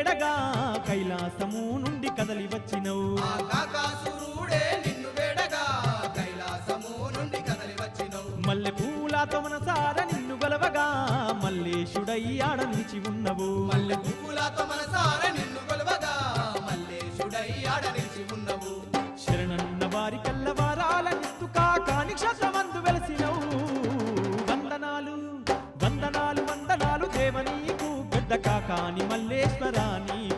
వేడగా కైలాసము నుండి కదలి వచ్చినవు మల్లె పూలతో మనసార నిన్ను గొలవగా మల్లేశుడై ఆడ నిలిచి ఉన్నవు మల్లె పూలతో మనసార నిన్ను గొలవగా మల్లేశుడై ఆడ నిలిచి ఉన్నవు శరణన్న వారి కల్లవారాలనిస్తూ కాకాని క్షేత్రమందు వెలసినవు వందనాలు వందనాలు వందనాలు దేవ నీకు గడ్డ కాకాని మల్లేశ్వరా నీకు